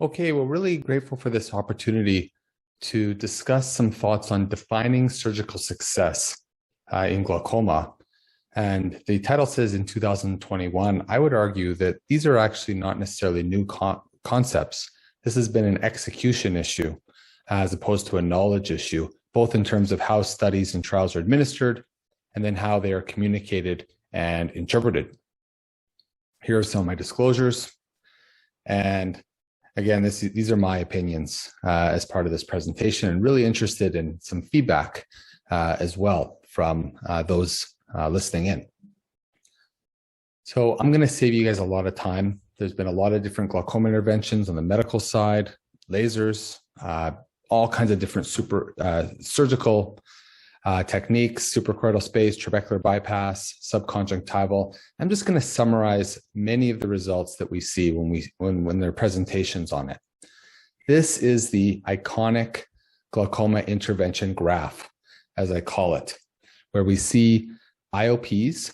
Okay, well, really grateful for this opportunity to discuss some thoughts on defining surgical success in glaucoma. And the title says in 2021, I would argue that these are actually not necessarily new concepts. This has been an execution issue as opposed to a knowledge issue, both in terms of how studies and trials are administered and then how they are communicated and interpreted. Here are some of my disclosures. And again, these are my opinions as part of this presentation, and really interested in some feedback as well from those listening in. So I'm going to save you guys a lot of time. There's been a lot of different glaucoma interventions on the medical side, lasers, all kinds of different surgical techniques, suprachoroidal space, trabecular bypass, subconjunctival. I'm just going to summarize many of the results that we see when there are presentations on it. This is the iconic glaucoma intervention graph, as I call it, where we see IOPs,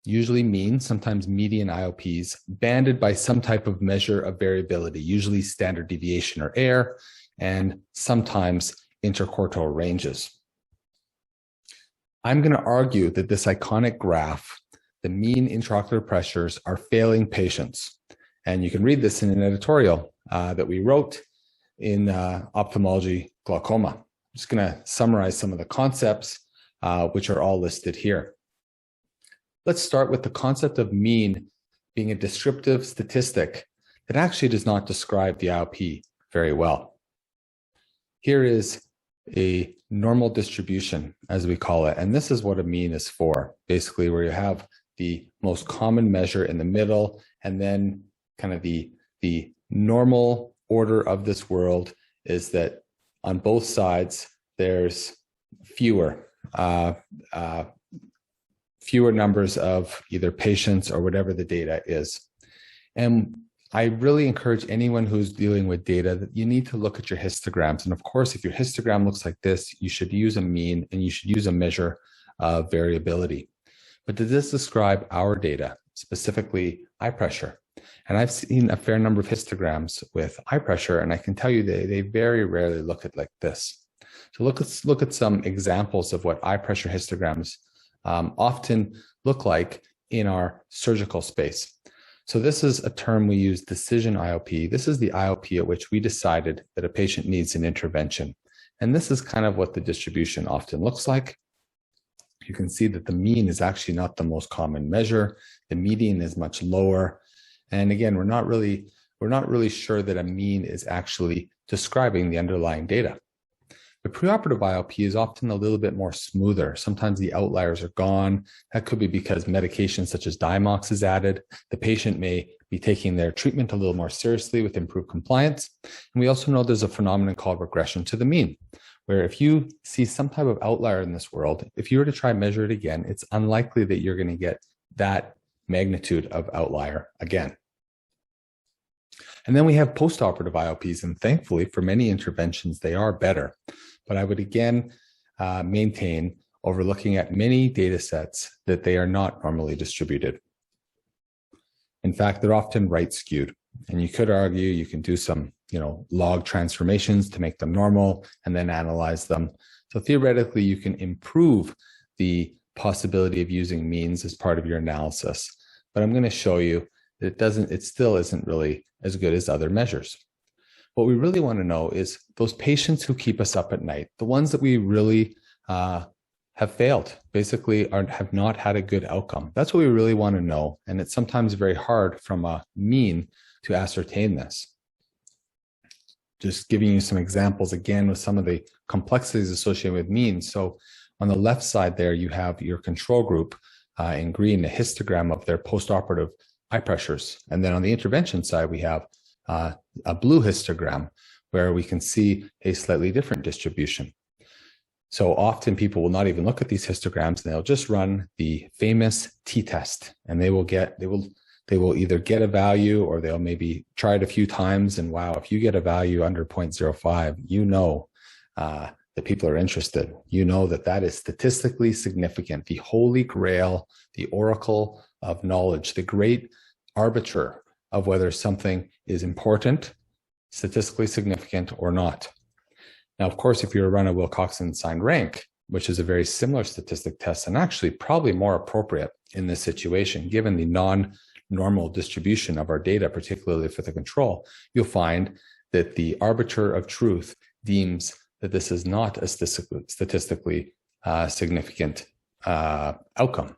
usually mean, sometimes median IOPs, banded by some type of measure of variability, usually standard deviation or error, and sometimes interquartile ranges. I'm going to argue that this iconic graph, the mean intraocular pressures, are failing patients. And you can read this in an editorial that we wrote in Ophthalmology Glaucoma. I'm just going to summarize some of the concepts, which are all listed here. Let's start with the concept of mean being a descriptive statistic that actually does not describe the IOP very well. Here is a normal distribution, as we call it. And this is what a mean is for, basically, where you have the most common measure in the middle, and then kind of the normal order of this world is that on both sides, there's fewer numbers of either patients or whatever the data is. And I really encourage anyone who's dealing with data that you need to look at your histograms. And of course, if your histogram looks like this, you should use a mean and you should use a measure of variability. But does this describe our data, specifically eye pressure? And I've seen a fair number of histograms with eye pressure, and I can tell you they very rarely look at like this. So let's look at some examples of what eye pressure histograms often look like in our surgical space. So this is a term we use, decision IOP. This is the IOP at which we decided that a patient needs an intervention. And this is kind of what the distribution often looks like. You can see that the mean is actually not the most common measure. The median is much lower. And again, we're not really sure that a mean is actually describing the underlying data. The preoperative IOP is often a little bit more smoother. Sometimes the outliers are gone. That could be because medication such as Diamox is added. The patient may be taking their treatment a little more seriously with improved compliance. And we also know there's a phenomenon called regression to the mean, where if you see some type of outlier in this world, if you were to try and measure it again, it's unlikely that you're going to get that magnitude of outlier again. And then we have postoperative IOPs, and thankfully for many interventions, they are better. But I would again maintain, over looking at many data sets, that they are not normally distributed. In fact, they're often right skewed. And you could argue you can do some log transformations to make them normal and then analyze them. So theoretically, you can improve the possibility of using means as part of your analysis. But I'm going to show you that it still isn't really as good as other measures. What we really want to know is those patients who keep us up at night, the ones that we really have failed, basically have not had a good outcome. That's what we really want to know. And it's sometimes very hard from a mean to ascertain this. Just giving you some examples again with some of the complexities associated with means. So on the left side there, you have your control group in green, a histogram of their postoperative eye pressures. And then on the intervention side, we have a blue histogram where we can see a slightly different distribution. So often people will not even look at these histograms, and they'll just run the famous t-test, and they will either get a value, or they'll maybe try it a few times, and wow, if you get a value under 0.05, you know that people are interested. You know that is statistically significant, the holy grail, the oracle of knowledge, the great arbiter of whether something is important statistically significant or not. Now, of course, if you run a Wilcoxon signed rank, which is a very similar statistic test and actually probably more appropriate in this situation, given the non-normal distribution of our data, particularly for the control, you'll find that the arbiter of truth deems that this is not a statistically significant outcome.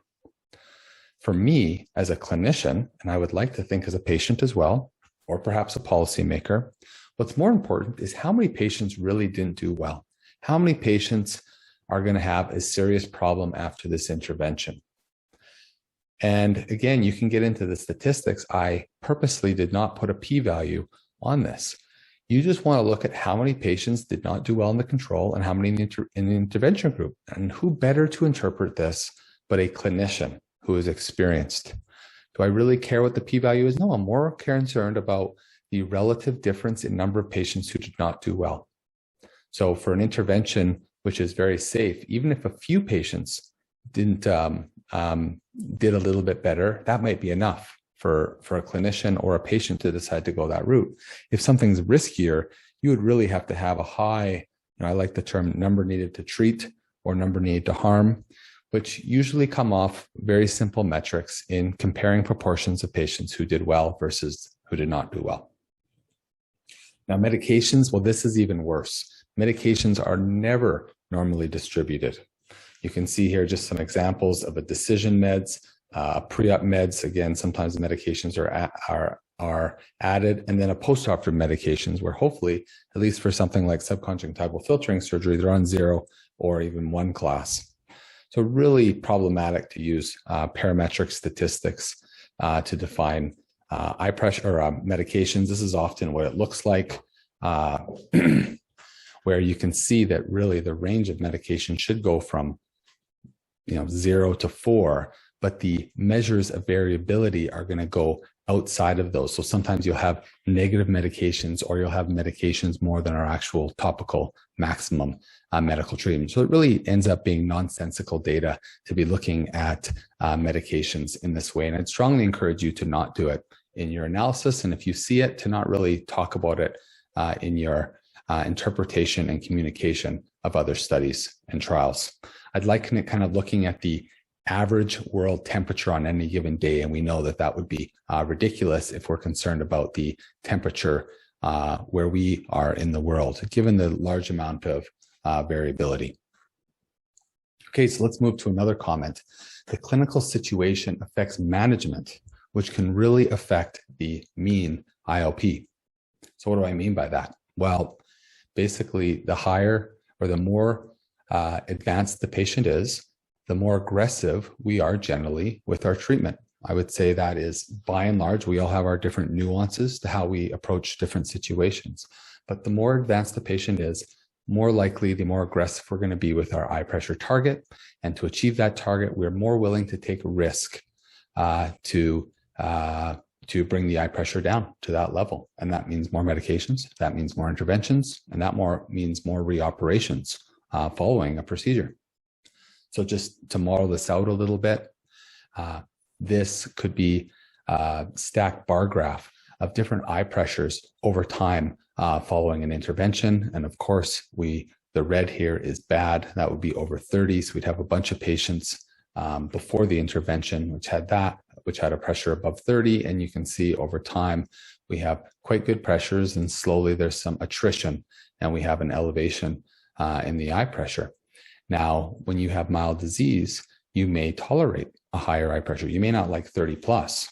For me, as a clinician, and I would like to think as a patient as well, or perhaps a policymaker, what's more important is how many patients really didn't do well. How many patients are going to have a serious problem after this intervention? And again, you can get into the statistics. I purposely did not put a p-value on this. You just want to look at how many patients did not do well in the control and how many in the intervention group. And who better to interpret this but a clinician who is experienced? Do I really care what the p-value is? No, I'm more concerned about the relative difference in number of patients who did not do well. So for an intervention which is very safe, even if a few patients did a little bit better, that might be enough for a clinician or a patient to decide to go that route. If something's riskier, you would really have to have a high, I like the term number needed to treat or number needed to harm, which usually come off very simple metrics in comparing proportions of patients who did well versus who did not do well. Now, medications, well, this is even worse. Medications are never normally distributed. You can see here just some examples of a decision meds, pre-op meds. Again, sometimes the medications are added, and then a post-operative medications where hopefully, at least for something like subconjunctival filtering surgery, they're on 0 or even 1 class. So really problematic to use parametric statistics to define eye pressure or medications. This is often what it looks like, where you can see that really the range of medication should go from 0 to 4, but the measures of variability are going to go outside of those. So sometimes you'll have negative medications or you'll have medications more than our actual topical maximum medical treatment. So it really ends up being nonsensical data to be looking at medications in this way. And I'd strongly encourage you to not do it in your analysis. And if you see it, to not really talk about it in your interpretation and communication of other studies and trials. I'd like kind of looking at the average world temperature on any given day. And we know that that would be ridiculous if we're concerned about the temperature where we are in the world, given the large amount of variability. Okay, so let's move to another comment. The clinical situation affects management, which can really affect the mean IOP. So what do I mean by that? Well, basically the higher or the more advanced the patient is, the more aggressive we are generally with our treatment. I would say that is, by and large, we all have our different nuances to how we approach different situations. But the more advanced the patient is, more likely, the more aggressive we're going to be with our eye pressure target. And to achieve that target, we're more willing to take a risk to bring the eye pressure down to that level. And that means more medications, that means more interventions, and that means more reoperations following a procedure. So just to model this out a little bit, this could be a stacked bar graph of different eye pressures over time following an intervention. And of course, the red here is bad. That would be over 30. So we'd have a bunch of patients before the intervention, which had a pressure above 30. And you can see over time, we have quite good pressures, and slowly there's some attrition, and we have an elevation in the eye pressure. Now, when you have mild disease, you may tolerate a higher eye pressure. You may not like 30 plus,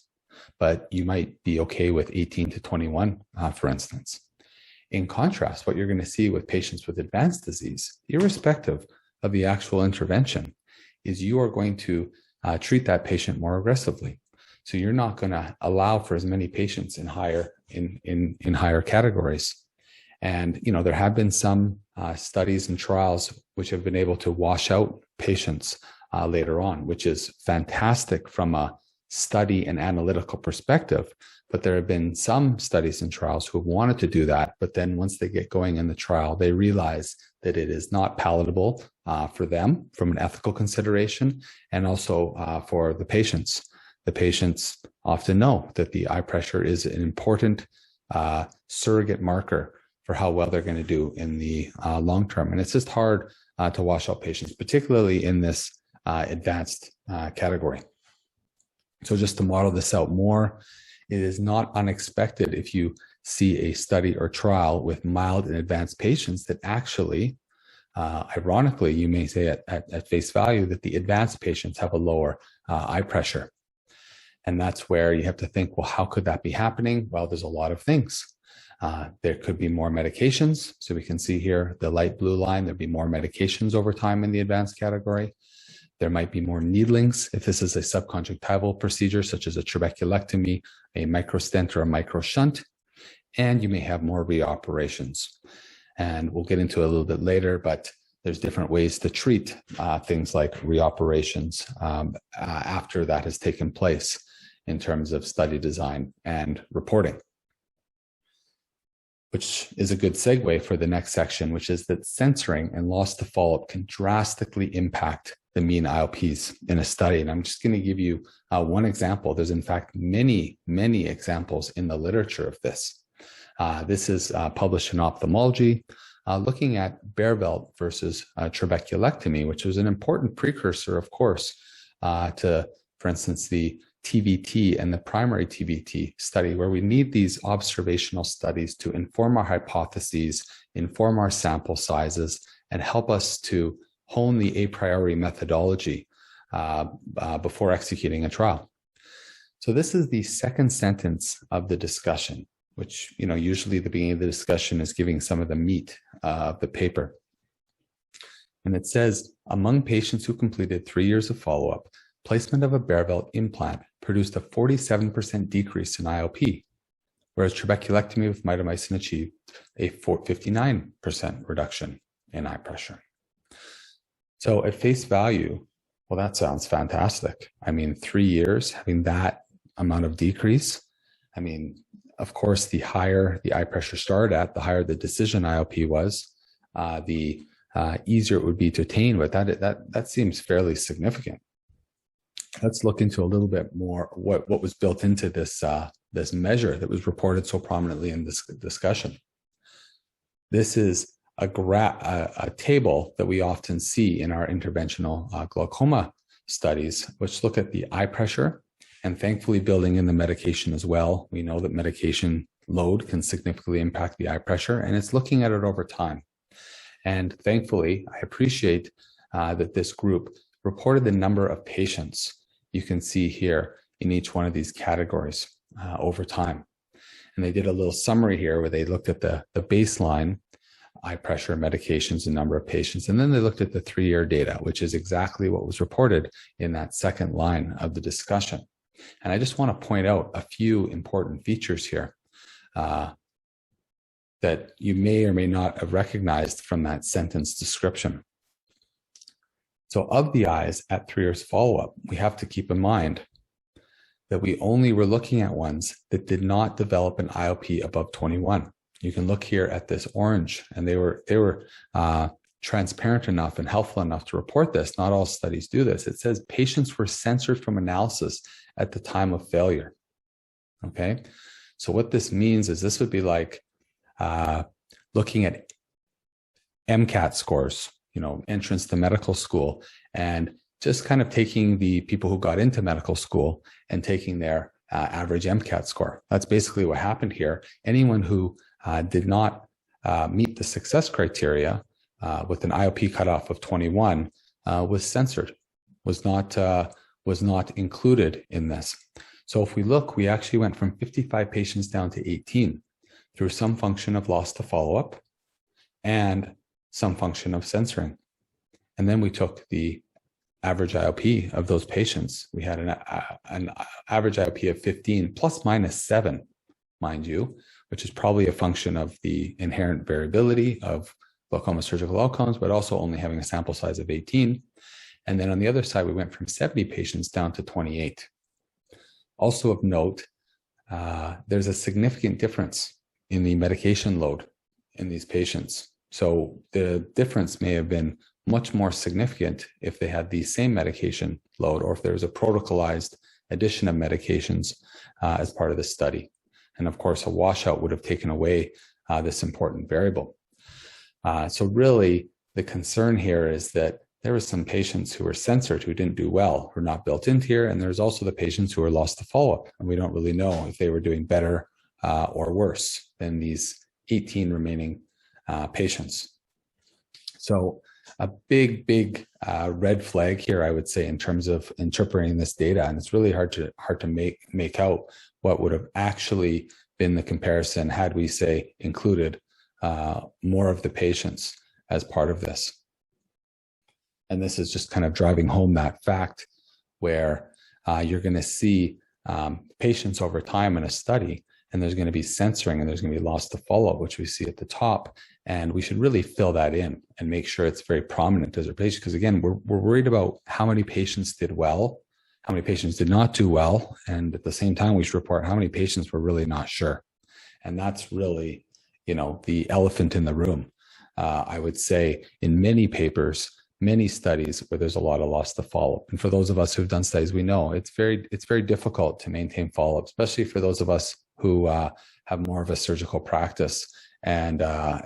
but you might be okay with 18 to 21, for instance. In contrast, what you're going to see with patients with advanced disease, irrespective of the actual intervention, is you are going to treat that patient more aggressively. So you're not going to allow for as many patients in higher categories. And there have been some studies and trials which have been able to wash out patients later on, which is fantastic from a study and analytical perspective. But there have been some studies and trials who have wanted to do that, but then once they get going in the trial, they realize that it is not palatable for them from an ethical consideration, and also for the patients. The patients often know that the eye pressure is an important surrogate marker for how well they're going to do in the long term. And it's just hard to wash out patients, particularly in this advanced category. So just to model this out more, it is not unexpected if you see a study or trial with mild and advanced patients that actually, ironically, you may say at face value that the advanced patients have a lower eye pressure. And that's where you have to think, well, how could that be happening? Well, there's a lot of things. There could be more medications. So we can see here, the light blue line, there'd be more medications over time in the advanced category. There might be more needlings if this is a subconjunctival procedure, such as a trabeculectomy, a microstent, or a microshunt. And you may have more reoperations. And we'll get into it a little bit later, but there's different ways to treat things like reoperations after that has taken place in terms of study design and reporting. Which is a good segue for the next section, which is that censoring and loss to follow-up can drastically impact the mean IOPs in a study. And I'm just going to give you one example. There's in fact many, many examples in the literature of this. This is published in Ophthalmology, looking at Baerveldt versus trabeculectomy, which was an important precursor, of course, to, for instance, the TVT and the primary TVT study, where we need these observational studies to inform our hypotheses, inform our sample sizes, and help us to hone the a priori methodology before executing a trial. So this is the second sentence of the discussion, which, usually the beginning of the discussion is giving some of the meat of the paper. And it says, among patients who completed 3 years of follow-up, placement of a Baerveldt implant produced a 47% decrease in IOP, whereas trabeculectomy with mitomycin achieved a 59% reduction in eye pressure. So at face value, well, that sounds fantastic. 3 years, having that amount of decrease. Of course, the higher the eye pressure started at, the higher the decision IOP was, the easier it would be to attain, but that seems fairly significant. Let's look into a little bit more what was built into this, this measure that was reported so prominently in this discussion. This is a table that we often see in our interventional glaucoma studies, which look at the eye pressure, and thankfully building in the medication as well. We know that medication load can significantly impact the eye pressure, and it's looking at it over time. And thankfully, I appreciate that this group reported the number of patients you can see here in each one of these categories over time. And they did a little summary here where they looked at the baseline eye pressure, medications, and number of patients. And then they looked at the 3-year data, which is exactly what was reported in that second line of the discussion. And I just want to point out a few important features here that you may or may not have recognized from that sentence description. So of the eyes at 3 years follow-up, we have to keep in mind that we only were looking at ones that did not develop an IOP above 21. You can look here at this orange, and they were transparent enough and helpful enough to report this. Not all studies do this. It says patients were censored from analysis at the time of failure. Okay, so what this means is this would be like looking at MCAT scores, entrance to medical school, and just kind of taking the people who got into medical school and taking their average MCAT score. That's basically what happened here. Anyone who did not meet the success criteria with an IOP cutoff of 21 was censored, was not included in this. So if we look, we actually went from 55 patients down to 18 through some function of loss to follow-up and some function of censoring. And then we took the average IOP of those patients. We had an average IOP of 15 plus minus 7, mind you, which is probably a function of the inherent variability of glaucoma surgical outcomes, but also only having a sample size of 18. And then on the other side, we went from 70 patients down to 28. Also of note, there's a significant difference in the medication load in these patients. So the difference may have been much more significant if they had the same medication load, or if there was a protocolized addition of medications as part of the study. And of course, a washout would have taken away this important variable. So really, the concern here is that there were some patients who were censored who didn't do well, who are not built into here. And there's also the patients who were lost to follow-up. And we don't really know if they were doing better or worse than these 18 remaining patients. So a big red flag here, I would say, in terms of interpreting this data. And it's really hard to make out what would have actually been the comparison had we, say, included more of the patients as part of this. And this is just kind of driving home that fact where you're going to see patients over time in a study, and there's going to be censoring and there's going to be loss to follow-up, which we see at the top. And we should really fill that in and make sure it's very prominent as our patient. Because again, we're worried about how many patients did well, how many patients did not do well. And at the same time, we should report how many patients were really not sure. And that's really, the elephant in the room. I would say in many papers, many studies where there's a lot of loss to follow-up. And for those of us who've done studies, we know it's very difficult to maintain follow-up, especially for those of us who have more of a surgical practice and are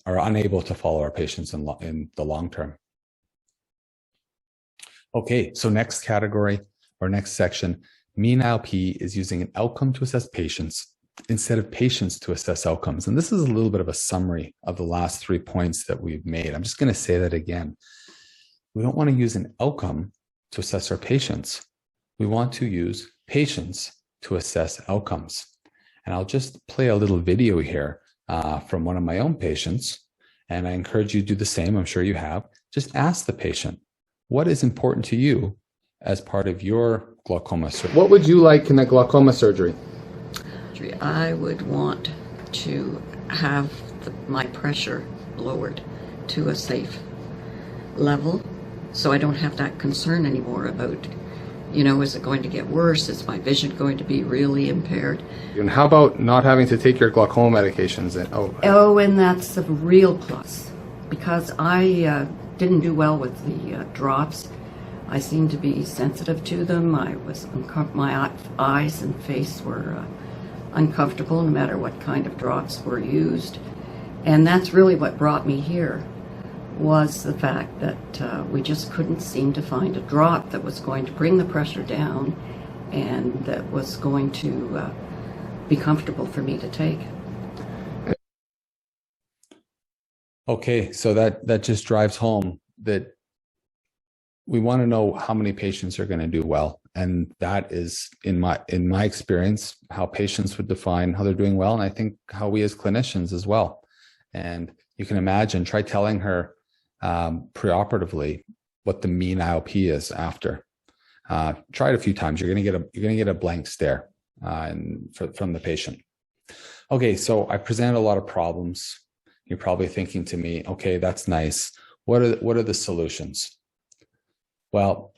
unable to follow our patients in the long term. Okay, so next category or next section, mean IOP is using an outcome to assess patients instead of patients to assess outcomes. And this is a little bit of a summary of the last 3 points that we've made. I'm just going to say that again. We don't want to use an outcome to assess our patients. We want to use patients to assess outcomes. And I'll just play a little video here from one of my own patients. And I encourage you to do the same. I'm sure you have. Just ask the patient, what is important to you as part of your glaucoma surgery? What would you like in a glaucoma surgery? I would want to have my pressure lowered to a safe level so I don't have that concern anymore about, is it going to get worse? Is my vision going to be really impaired? And how about not having to take your glaucoma medications? And that's a real plus, because I didn't do well with the drops. I seemed to be sensitive to them. My eyes and face were uncomfortable no matter what kind of drops were used. And that's really what brought me here, was the fact that we just couldn't seem to find a drop that was going to bring the pressure down and that was going to be comfortable for me to take. Okay, so that just drives home that we want to know how many patients are going to do well. And that is, in my experience, how patients would define how they're doing well. And I think how we as clinicians as well. And you can imagine, try telling her preoperatively what the mean IOP is after. Try it a few times. You're going to get a blank stare from the patient. Okay, so I presented a lot of problems. You're probably thinking to me, okay, that's nice. What are the solutions? Well,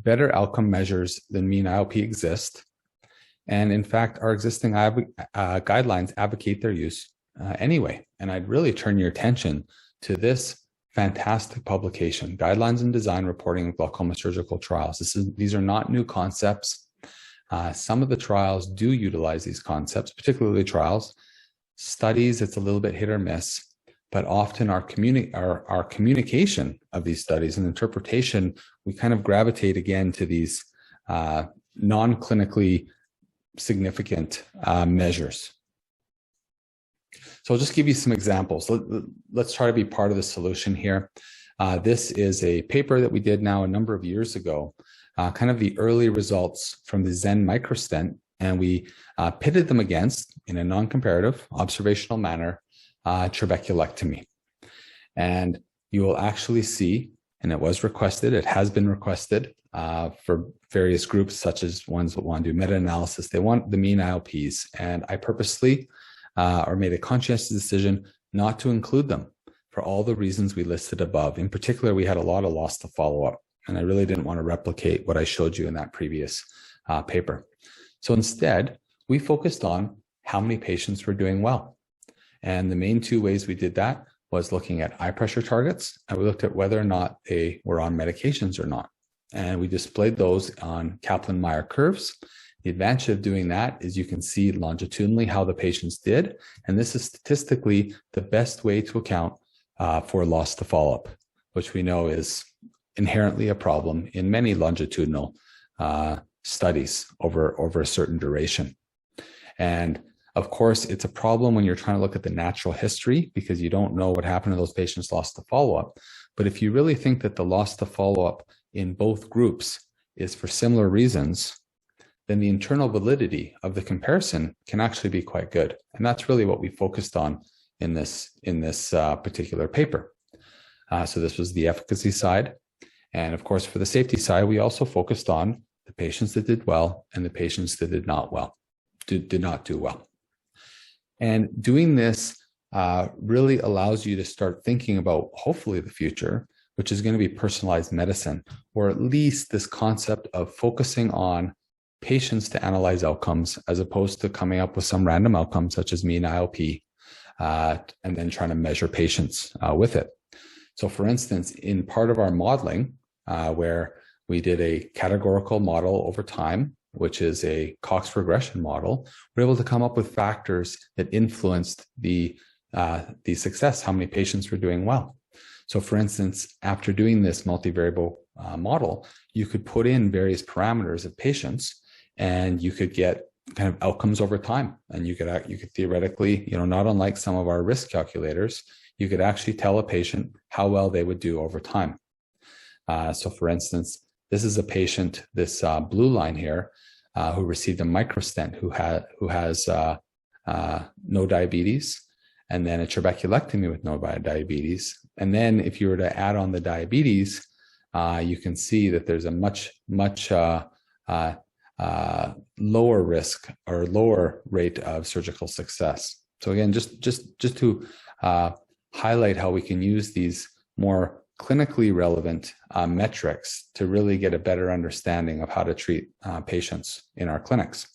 better outcome measures than mean IOP exist. And in fact, our existing guidelines advocate their use anyway. And I'd really turn your attention to this fantastic publication, Guidelines in Design Reporting of Glaucoma Surgical Trials. These are not new concepts. Some of the trials do utilize these concepts, particularly trials. Studies, it's a little bit hit or miss. But often our communication of these studies and interpretation, we kind of gravitate again to these non-clinically significant measures. So I'll just give you some examples. Let's try to be part of the solution here. This is a paper that we did now a number of years ago, kind of the early results from the Zen microstent, and we pitted them against, in a non-comparative, observational manner, trabeculectomy. And you will actually see, and it was requested, it has been requested for various groups, such as ones that want to do meta-analysis. They want the mean IOPs, and I purposely made a conscientious decision not to include them for all the reasons we listed above. In particular, we had a lot of loss to follow-up, and I really didn't want to replicate what I showed you in that previous paper. So instead, we focused on how many patients were doing well. And the main two ways we did that was looking at eye pressure targets, and we looked at whether or not they were on medications or not. And we displayed those on Kaplan-Meier curves. The advantage of doing that is you can see longitudinally how the patients did, and this is statistically the best way to account for loss to follow-up, which we know is inherently a problem in many longitudinal studies over a certain duration. And of course, it's a problem when you're trying to look at the natural history because you don't know what happened to those patients lost to follow-up. But if you really think that the loss to follow-up in both groups is for similar reasons, then the internal validity of the comparison can actually be quite good. And that's really what we focused on in this particular paper. So this was the efficacy side. And of course, for the safety side, we also focused on the patients that did well and the patients that did not do well. And doing this really allows you to start thinking about, hopefully, the future, which is going to be personalized medicine, or at least this concept of focusing on patients to analyze outcomes as opposed to coming up with some random outcome such as mean IOP and then trying to measure patients with it. So for instance, in part of our modeling, where we did a categorical model over time, which is a Cox regression model, we're able to come up with factors that influenced the success, how many patients were doing well. So for instance, after doing this multivariable model, you could put in various parameters of patients and you could get kind of outcomes over time. And you could theoretically, not unlike some of our risk calculators, you could actually tell a patient how well they would do over time. So for instance, this is a patient, this blue line here, who received a microstent who has no diabetes, and then a trabeculectomy with no diabetes. And then if you were to add on the diabetes, you can see that there's a much lower risk or lower rate of surgical success. So again, just to highlight how we can use these more clinically relevant metrics to really get a better understanding of how to treat patients in our clinics.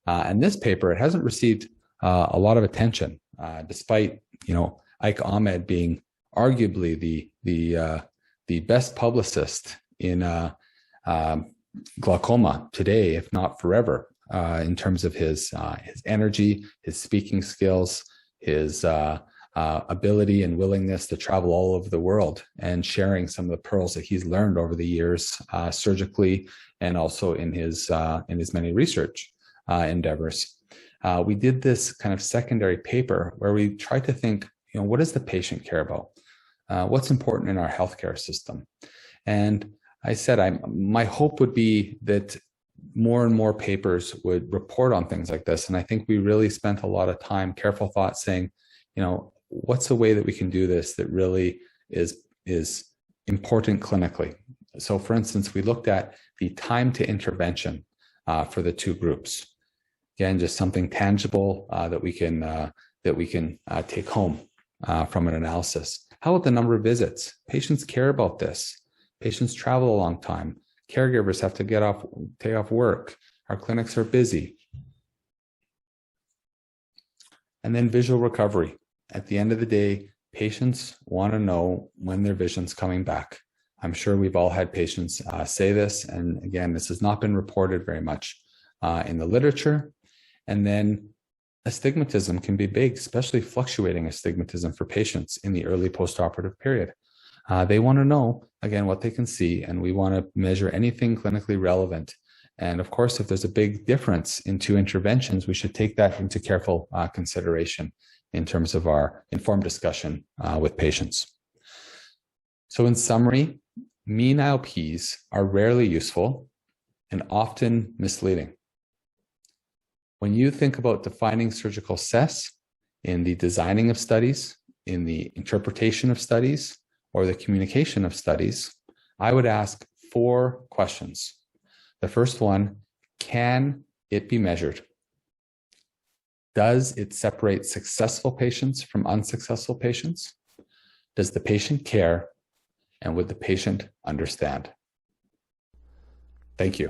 And this paper, it hasn't received a lot of attention, despite Ike Ahmed being arguably the best publicist in glaucoma today, if not forever, in terms of his energy, his speaking skills, his ability and willingness to travel all over the world and sharing some of the pearls that he's learned over the years, surgically and also in his many research endeavors. We did this kind of secondary paper where we tried to think, what does the patient care about? What's important in our healthcare system? And I said, my hope would be that more and more papers would report on things like this. And I think we really spent a lot of time, careful thought, saying, what's a way that we can do this that really is important clinically? So for instance, we looked at the time to intervention for the two groups. Again, just something tangible that we can take home from an analysis. How about the number of visits? Patients care about this. Patients travel a long time. Caregivers have to take off work. Our clinics are busy. And then visual recovery. At the end of the day, patients want to know when their vision's coming back. I'm sure we've all had patients say this. And again, this has not been reported very much in the literature. And then astigmatism can be big, especially fluctuating astigmatism for patients in the early postoperative period. They want to know, again, what they can see, and we want to measure anything clinically relevant. And of course, if there's a big difference in two interventions, we should take that into careful consideration in terms of our informed discussion with patients. So in summary, mean IOPs are rarely useful and often misleading. When you think about defining surgical success in the designing of studies, in the interpretation of studies, or the communication of studies, I would ask 4 questions. The first one, can it be measured? Does it separate successful patients from unsuccessful patients? Does the patient care? And would the patient understand? Thank you.